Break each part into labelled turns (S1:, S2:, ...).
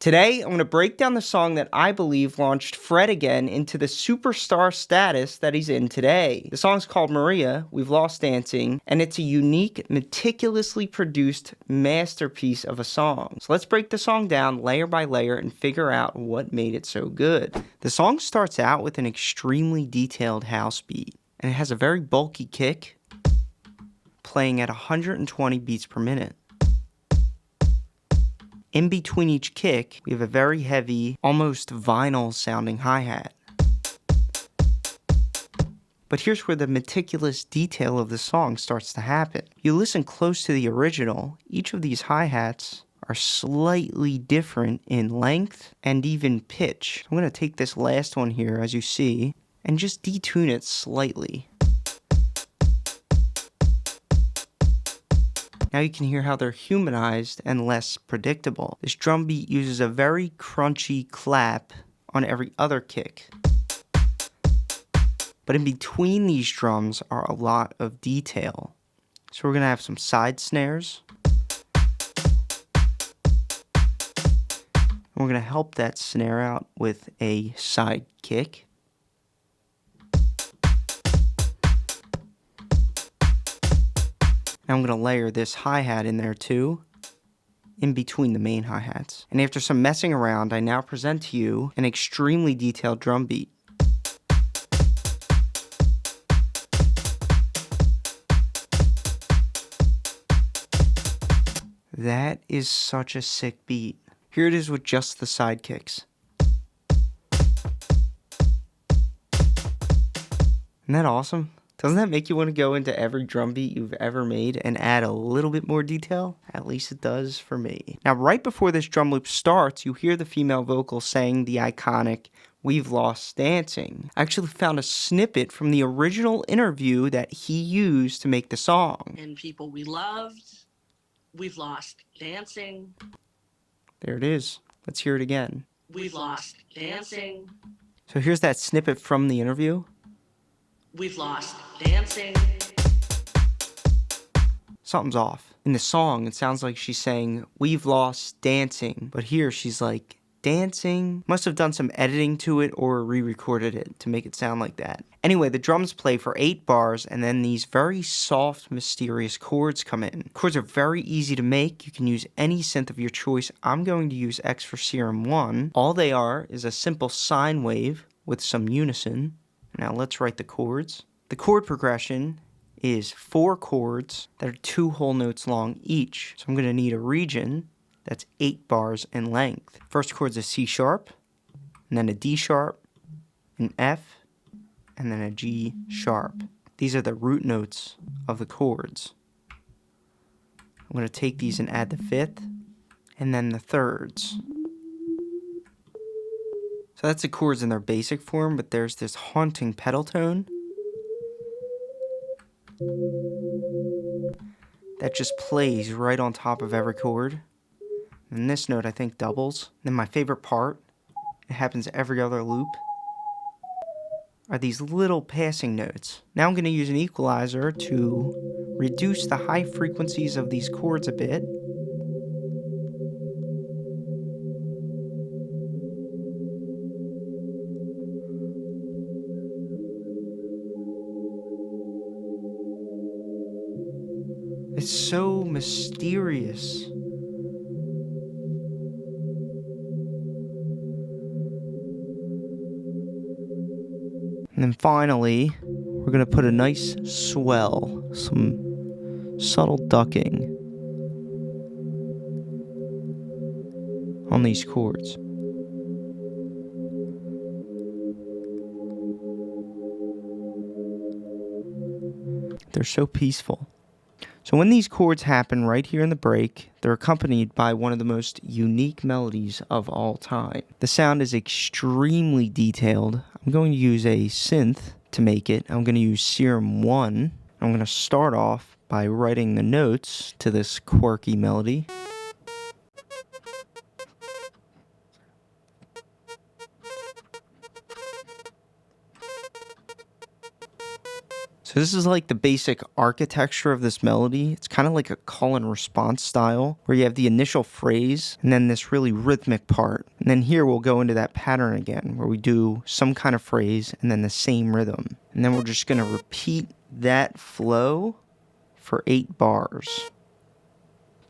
S1: Today, I'm going to break down the song that I believe launched Fred again into the superstar status that he's in today. The song's called Maria, We've Lost Dancing, and it's a unique, meticulously produced masterpiece of a song. So let's break the song down layer by layer and figure out what made it so good. The song starts out with an extremely detailed house beat, and it has a very bulky kick playing at 120 beats per minute. In between each kick, we have a very heavy, almost vinyl sounding hi-hat. But here's where the meticulous detail of the song starts to happen. You listen close to the original, each of these hi-hats are slightly different in length and even pitch. I'm going to take this last one here, as you see, and just detune it slightly. Now you can hear how they're humanized and less predictable. This drum beat uses a very crunchy clap on every other kick. But in between these drums are a lot of detail. So we're going to have some side snares. And we're going to help that snare out with a side kick. Now I'm going to layer this hi-hat in there too, in between the main hi-hats. And after some messing around, I now present to you an extremely detailed drum beat. That is such a sick beat. Here it is with just the side kicks. Isn't that awesome? Doesn't that make you want to go into every drum beat you've ever made and add a little bit more detail? At least it does for me. Now, right before this drum loop starts, you hear the female vocal saying the iconic, "We've lost dancing." I actually found a snippet from the original interview that he used to make the song.
S2: And people we loved, we've lost dancing.
S1: There it is. Let's hear it again.
S2: We've lost dancing.
S1: So here's that snippet from the interview.
S2: We've lost dancing.
S1: Something's off. In the song, it sounds like she's saying, "We've lost dancing." But here she's like, "dancing." Must have done some editing to it or re-recorded it to make it sound like that. Anyway, the drums play for 8 bars and then these very soft, mysterious chords come in. Chords are very easy to make. You can use any synth of your choice. I'm going to use X for Serum 1. All they are is a simple sine wave with some unison. Now let's write the chords. The chord progression is 4 chords that are 2 whole notes long each. So I'm going to need a region that's 8 bars in length. First chord's a C sharp, and then a D sharp, an F, and then a G sharp. These are the root notes of the chords. I'm going to take these and add the 5th, and then the thirds. So that's the chords in their basic form, but there's this haunting pedal tone that just plays right on top of every chord. And this note I think doubles. Then my favorite part, it happens every other loop, are these little passing notes. Now I'm going to use an equalizer to reduce the high frequencies of these chords a bit. It's so mysterious. And then finally, we're going to put a nice swell, some subtle ducking on these chords. They're so peaceful. So when these chords happen right here in the break, they're accompanied by one of the most unique melodies of all time. The sound is extremely detailed. I'm going to use a synth to make it. I'm going to use Serum 1. I'm going to start off by writing the notes to this quirky melody. So this is like the basic architecture of this melody. It's kind of like a call and response style where you have the initial phrase and then this really rhythmic part. And then here we'll go into that pattern again where we do some kind of phrase and then the same rhythm. And then we're just going to repeat that flow for 8 bars.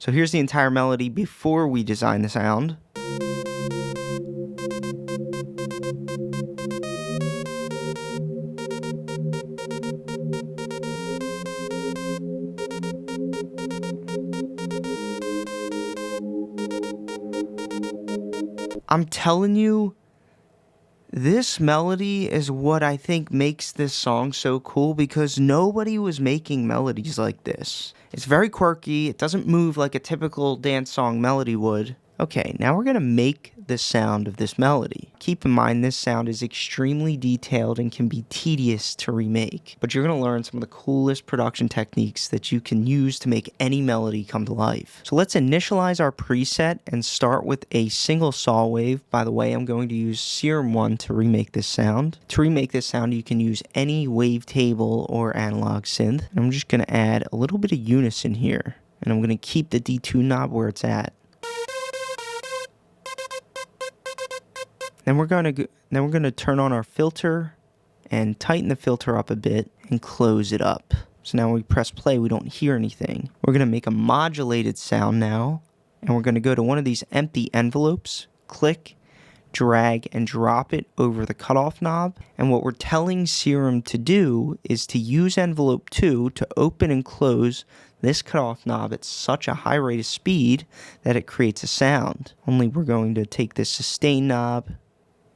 S1: So here's the entire melody before we design the sound. I'm telling you, this melody is what I think makes this song so cool because nobody was making melodies like this. It's very quirky. It doesn't move like a typical dance song melody would. Okay, now we're going to make the sound of this melody. Keep in mind this sound is extremely detailed and can be tedious to remake, but you're going to learn some of the coolest production techniques that you can use to make any melody come to life. So let's initialize our preset and start with a single saw wave. By the way, I'm going to use Serum 1 to remake this sound. To remake this sound, you can use any wavetable or analog synth. And I'm just going to add a little bit of unison here, and I'm going to keep the detune knob where it's at. Then we're going to turn on our filter and tighten the filter up a bit and close it up. So now when we press play, we don't hear anything. We're going to make a modulated sound now, and we're going to go to one of these empty envelopes, click, drag, and drop it over the cutoff knob. And what we're telling Serum to do is to use envelope 2 to open and close this cutoff knob at such a high rate of speed that it creates a sound. Only we're going to take this sustain knob,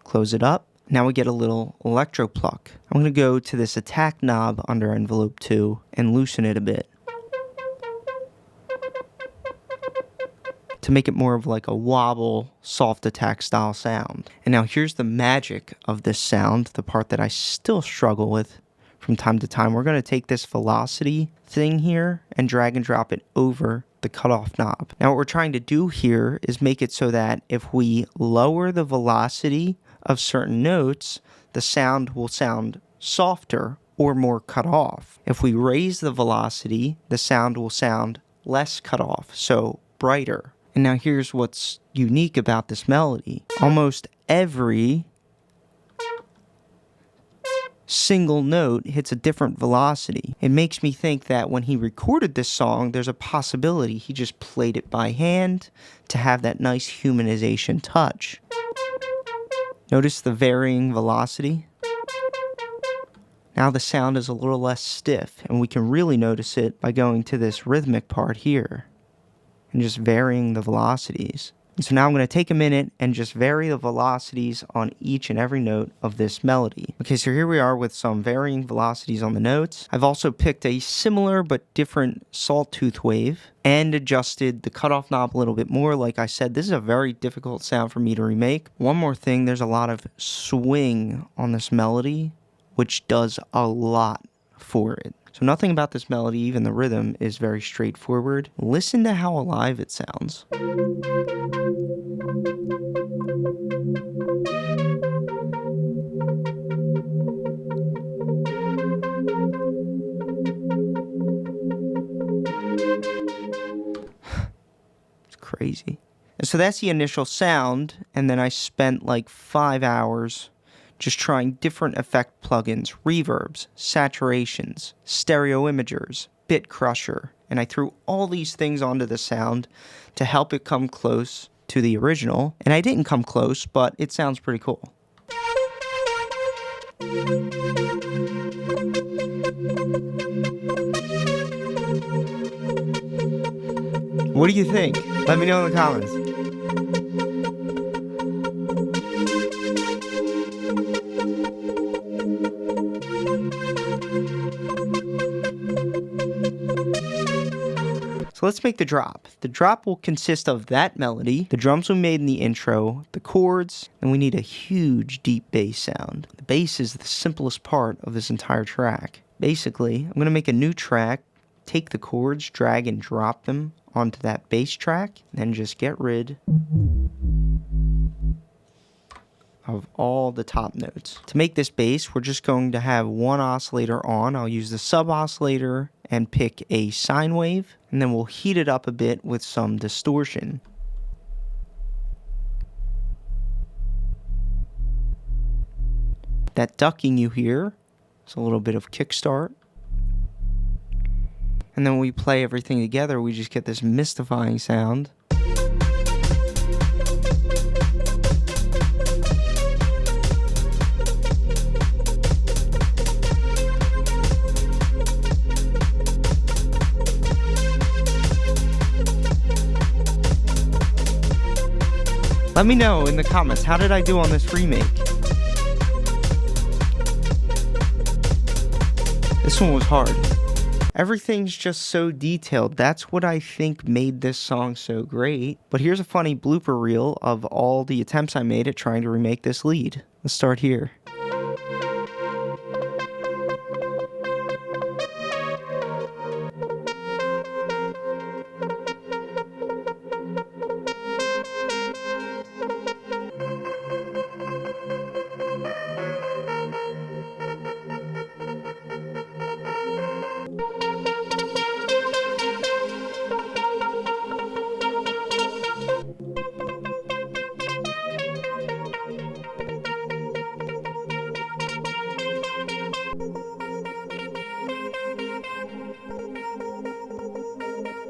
S1: close it up. Now we get a little electro pluck. I'm going to go to this attack knob under envelope 2 and loosen it a bit to make it more of like a wobble, soft attack style sound. And now here's the magic of this sound, the part that I still struggle with from time to time. We're going to take this velocity thing here and drag and drop it over the cutoff knob. Now what we're trying to do here is make it so that if we lower the velocity of certain notes, the sound will sound softer or more cut off. If we raise the velocity, the sound will sound less cut off, so brighter. And now here's what's unique about this melody. Almost every single note hits a different velocity. It makes me think that when he recorded this song, there's a possibility he just played it by hand to have that nice humanization touch. Notice the varying velocity. Now the sound is a little less stiff, and we can really notice it by going to this rhythmic part here and just varying the velocities. And so now I'm going to take a minute and just vary the velocities on each and every note of this melody. Okay, so here we are with some varying velocities on the notes. I've also picked a similar but different sawtooth wave and adjusted the cutoff knob a little bit more. Like I said, this is a very difficult sound for me to remake. One more thing, there's a lot of swing on this melody, which does a lot for it. So nothing about this melody, even the rhythm, is very straightforward. Listen to how alive it sounds. It's crazy. And so that's the initial sound, and then I spent like 5 hours just trying different effect plugins, reverbs, saturations, stereo imagers, bit crusher, and I threw all these things onto the sound to help it come close to the original. And I didn't come close, but it sounds pretty cool. What do you think? Let me know in the comments. So let's make the drop. The drop will consist of that melody, the drums we made in the intro, the chords, and we need a huge deep bass sound. The bass is the simplest part of this entire track. Basically, I'm going to make a new track, take the chords, drag and drop them onto that bass track, and then just get rid of all the top notes. To make this bass, we're just going to have one oscillator on. I'll use the sub oscillator and pick a sine wave, and then we'll heat it up a bit with some distortion. That ducking you hear is a little bit of kickstart. And then when we play everything together, we just get this mystifying sound. Let me know in the comments, how did I do on this remake? This one was hard. Everything's just so detailed. That's what I think made this song so great. But here's a funny blooper reel of all the attempts I made at trying to remake this lead. Let's start here.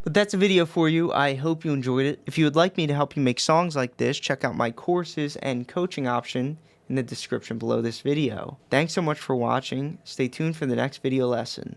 S1: But that's a video for you. I hope you enjoyed it. If you would like me to help you make songs like this, check out my courses and coaching option in the description below this video. Thanks so much for watching. Stay tuned for the next video lesson.